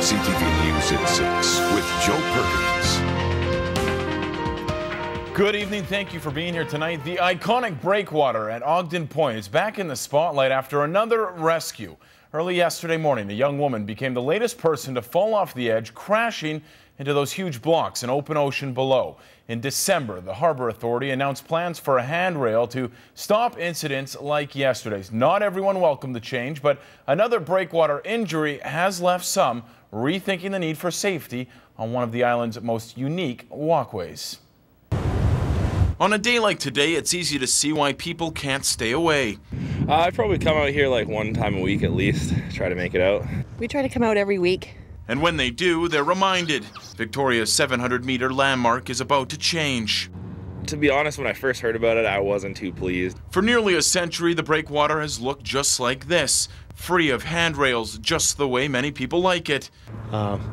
CTV News at 6 with Joe Perkins. Good evening. Thank you for being here tonight. The iconic Breakwater at Ogden Point is back in the spotlight after another rescue. Early yesterday morning, a young woman became the latest person to fall off the edge, crashing into those huge blocks in open ocean below. In December, the Harbor Authority announced plans for a handrail to stop incidents like yesterday's. Not everyone welcomed the change, but another Breakwater injury has left some rethinking the need for safety on one of the island's most unique walkways. On a day like today, it's easy to see why people can't stay away. I probably come out here like one time a week at least, try to make it out. We try to come out every week. And when they do, they're reminded Victoria's 700-meter landmark is about to change. To be honest, when I first heard about it, I wasn't too pleased. For nearly a century, the Breakwater has looked just like this, free of handrails, just the way many people like it.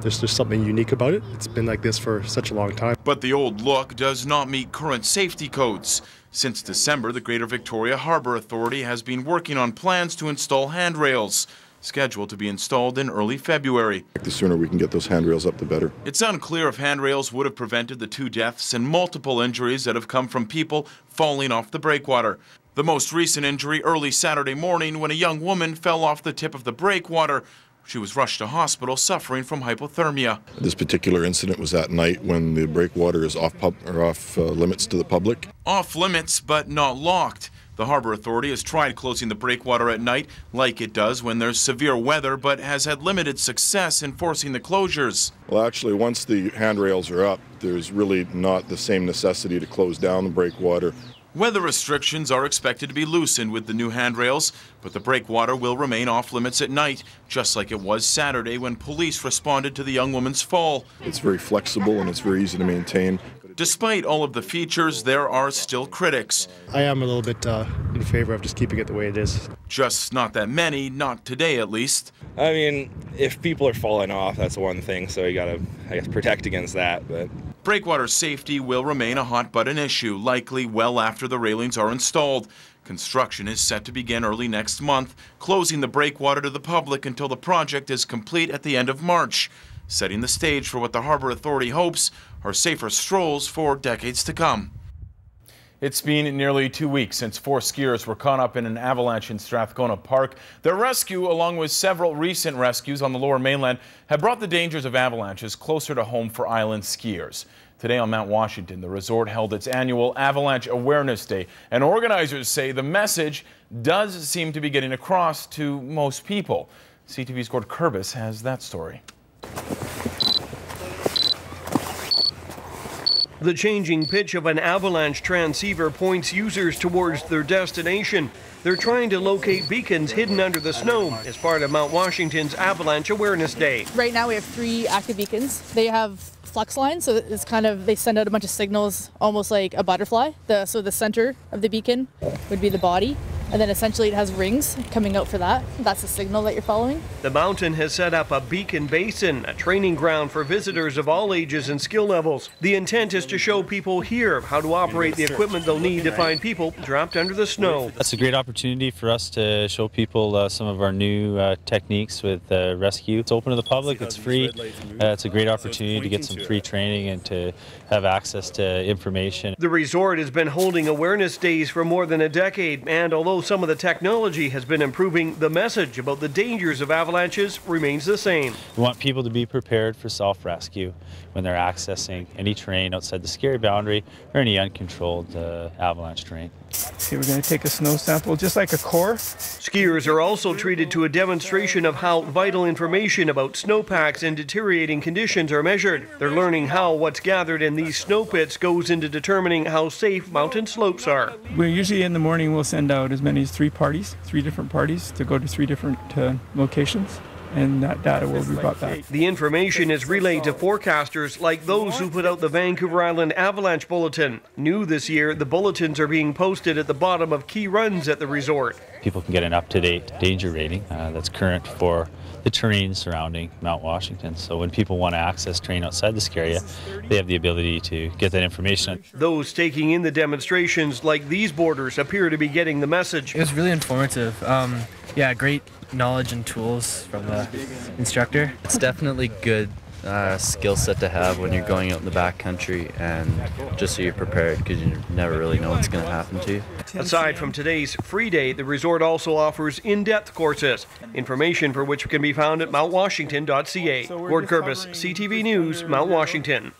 There's just something unique about it. It's been like this for such a long time. But the old look does not meet current safety codes. Since December, the Greater Victoria Harbor Authority has been working on plans to install handrails, scheduled to be installed in early February. The sooner we can get those handrails up, the better. It's unclear if handrails would have prevented the 2 deaths and multiple injuries that have come from people falling off the Breakwater. The most recent injury early Saturday morning when a young woman fell off the tip of the Breakwater. She was rushed to hospital suffering from hypothermia. This particular incident was at night when the Breakwater is off limits to the public. Off limits, but not locked. The Harbor Authority has tried closing the Breakwater at night like it does when there's severe weather, but has had limited success enforcing the closures. Well, actually, once the handrails are up, there's really not the same necessity to close down the Breakwater. Weather restrictions are expected to be loosened with the new handrails, but the Breakwater will remain off limits at night, just like it was Saturday when police responded to the young woman's fall. It's very flexible and it's very easy to maintain. Despite all of the features, there are still critics. I am a little bit in favor of just keeping it the way it is. Just not that many, not today at least. I mean, if people are falling off, that's one thing, so you gotta, I guess, protect against that. But Breakwater safety will remain a hot-button issue, likely well after the railings are installed. Construction is set to begin early next month, closing the Breakwater to the public until the project is complete at the end of March, setting the stage for what the Harbor Authority hopes are safer strolls for decades to come. It's been nearly 2 weeks since 4 skiers were caught up in an avalanche in Strathcona Park. Their rescue, along with several recent rescues on the Lower Mainland, have brought the dangers of avalanches closer to home for island skiers. Today on Mount Washington, the resort held its annual Avalanche Awareness Day, and organizers say the message does seem to be getting across to most people. CTV's Gord Kurbis has that story. The changing pitch of an avalanche transceiver points users towards their destination. They're trying to locate beacons hidden under the snow as part of Mount Washington's Avalanche Awareness Day. Right now we have 3 active beacons. They have flux lines, so it's kind of, they send out a bunch of signals almost like a butterfly. So the center of the beacon would be the body. And then essentially it has rings coming out for that. That's the signal that you're following. The mountain has set up a beacon basin, a training ground for visitors of all ages and skill levels. The intent is to show people here how to operate the equipment they'll need to find people trapped under the snow. That's a great opportunity for us to show people some of our new techniques with rescue. It's open to the public, it's free. It's a great opportunity to get some free training and to have access to information. The resort has been holding awareness days for more than a decade, and although some of the technology has been improving, the message about the dangers of avalanches remains the same. We want people to be prepared for self-rescue when they're accessing any terrain outside the scary boundary or any uncontrolled avalanche terrain. Okay, we're going to take a snow sample just like a core. Skiers are also treated to a demonstration of how vital information about snowpacks in deteriorating conditions are measured. They're learning how what's gathered in these snow pits goes into determining how safe mountain slopes are. We're usually in the morning we'll send out as many as 3 different parties to go to 3 different locations. And that data will be brought back. The information is relayed to forecasters like those who put out the Vancouver Island Avalanche Bulletin. New this year, the bulletins are being posted at the bottom of key runs at the resort. people can get an up-to-date danger rating that's current for the terrain surrounding Mount Washington. So when people want to access terrain outside this area, they have the ability to get that information. Those taking in the demonstrations, like these boarders, appear to be getting the message. It was really informative. Yeah, great knowledge and tools from the instructor. It's definitely good skill set to have when you're going out in the backcountry, and just so you're prepared, because you never really know what's going to happen to you. Aside from today's free day, the resort also offers in-depth courses, information for which can be found at mountwashington.ca. Gord Kerpis, CTV News, Mount Washington.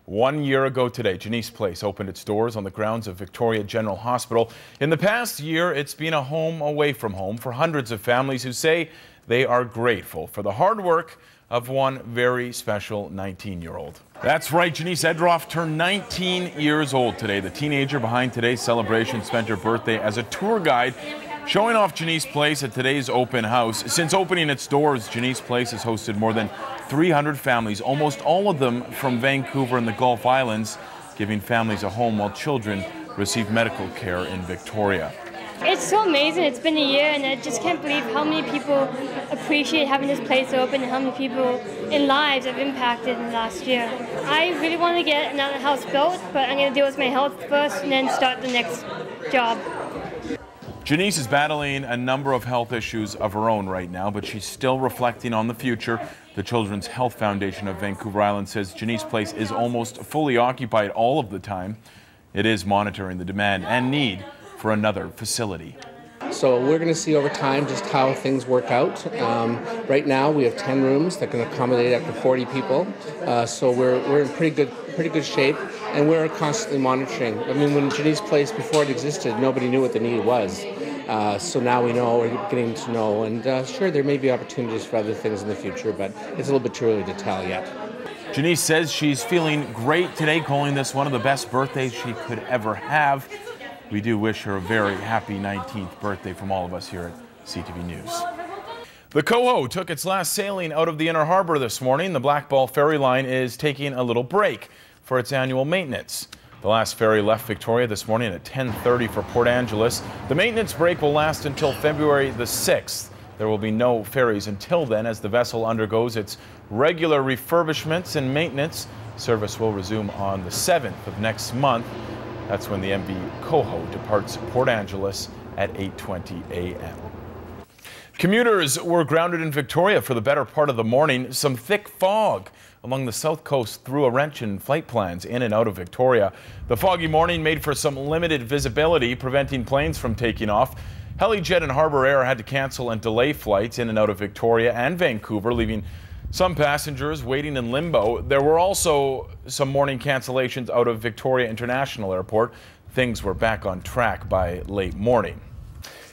1 year ago today, Janice Place opened its doors on the grounds of Victoria General Hospital. In the past year, it's been a home away from home for hundreds of families who say they are grateful for the hard work of one very special 19-year-old. That's right, Janice Edroff turned 19 years old today. The teenager behind today's celebration spent her birthday as a tour guide, showing off Janice Place at today's open house. Since opening its doors, Janice Place has hosted more than 300 families, almost all of them from Vancouver and the Gulf Islands, giving families a home while children receive medical care in Victoria. It's so amazing. It's been a year, and I just can't believe how many people appreciate having this place open and how many people in lives have impacted in the last year. I really want to get another house built, but I'm going to deal with my health first and then start the next job. Janice is battling a number of health issues of her own right now, but she's still reflecting on the future. The Children's Health Foundation of Vancouver Island says Janice Place is almost fully occupied all of the time. It is monitoring the demand and need for another facility. So we're going to see over time just how things work out. Right now we have 10 rooms that can accommodate up to 40 people. So we're in pretty good shape, and we're constantly monitoring. I mean, when Janice Place, before it existed, nobody knew what the need was. So now we know, we're getting to know, and sure, there may be opportunities for other things in the future, but it's a little bit too early to tell yet. Janice says she's feeling great today, calling this one of the best birthdays she could ever have. We do wish her a very happy 19th birthday from all of us here at CTV News. The Coho took its last sailing out of the Inner Harbor this morning. The Blackball ferry line is taking a little break for its annual maintenance. The last ferry left Victoria this morning at 10:30 for Port Angeles. The maintenance break will last until February the 6th. There will be no ferries until then as the vessel undergoes its regular refurbishments and maintenance. Service will resume on the 7th of next month. That's when the MV Coho departs Port Angeles at 8:20 a.m. Commuters were grounded in Victoria for the better part of the morning. Some thick fog along the south coast threw a wrench in flight plans in and out of Victoria. The foggy morning made for some limited visibility, preventing planes from taking off. Helijet and Harbour Air had to cancel and delay flights in and out of Victoria and Vancouver, leaving some passengers waiting in limbo. There were also some morning cancellations out of Victoria International Airport. Things were back on track by late morning.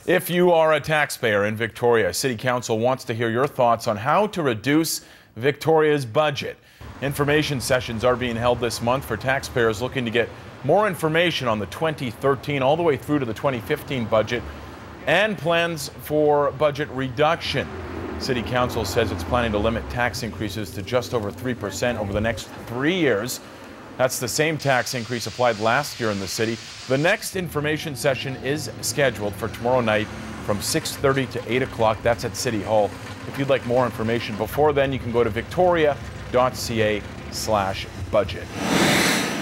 If you are a taxpayer in Victoria, City Council wants to hear your thoughts on how to reduce Victoria's budget. Information sessions are being held this month for taxpayers looking to get more information on the 2013 all the way through to the 2015 budget and plans for budget reduction. City Council says it's planning to limit tax increases to just over 3% over the next 3 years. That's the same tax increase applied last year in the city. The next information session is scheduled for tomorrow night from 6:30 to 8 o'clock. That's at City Hall. If you'd like more information before then, you can go to victoria.ca/budget.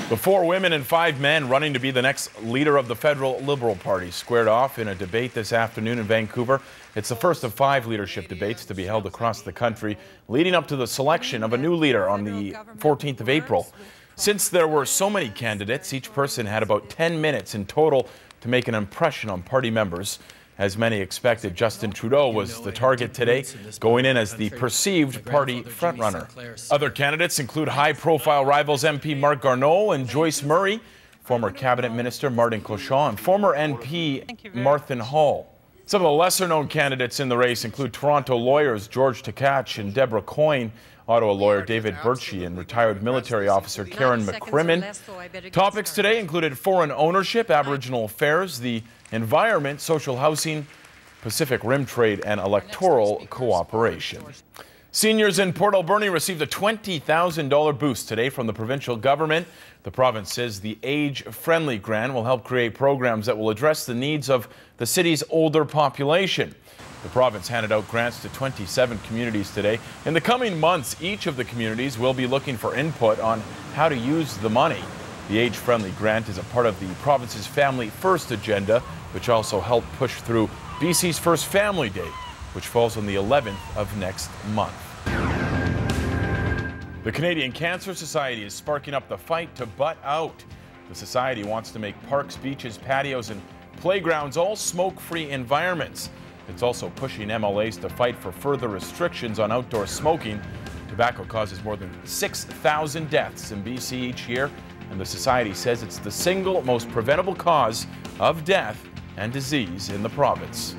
The 4 women and 5 men running to be the next leader of the federal Liberal Party squared off in a debate this afternoon in Vancouver. It's the first of 5 leadership debates to be held across the country, leading up to the selection of a new leader on the 14th of April. Since there were so many candidates, each person had about 10 minutes in total to make an impression on party members. As many expected, Justin Trudeau was the target today, going in as the perceived party frontrunner. Other candidates include high-profile rivals MP Marc Garneau and Joyce Murray, former cabinet minister Martin Cochon, and former NP Martin Hall. Some of the lesser-known candidates in the race include Toronto lawyers George Tkach and Deborah Coyne, Ottawa lawyer David Birchie, and retired military officer Karen McCrimmon. Topics today included foreign ownership, Aboriginal affairs, the environment, social housing, Pacific Rim trade, and electoral cooperation. Seniors in Port Alberni received a $20,000 boost today from the provincial government. The province says the age-friendly grant will help create programs that will address the needs of the city's older population. The province handed out grants to 27 communities today. In the coming months, each of the communities will be looking for input on how to use the money. The age-friendly grant is a part of the province's Family First agenda, which also helped push through BC's First Family Day, which falls on the 11th of next month. The Canadian Cancer Society is sparking up the fight to butt out. The society wants to make parks, beaches, patios, and playgrounds all smoke-free environments. It's also pushing MLAs to fight for further restrictions on outdoor smoking. Tobacco causes more than 6,000 deaths in BC each year, and the society says it's the single most preventable cause of death and disease in the province.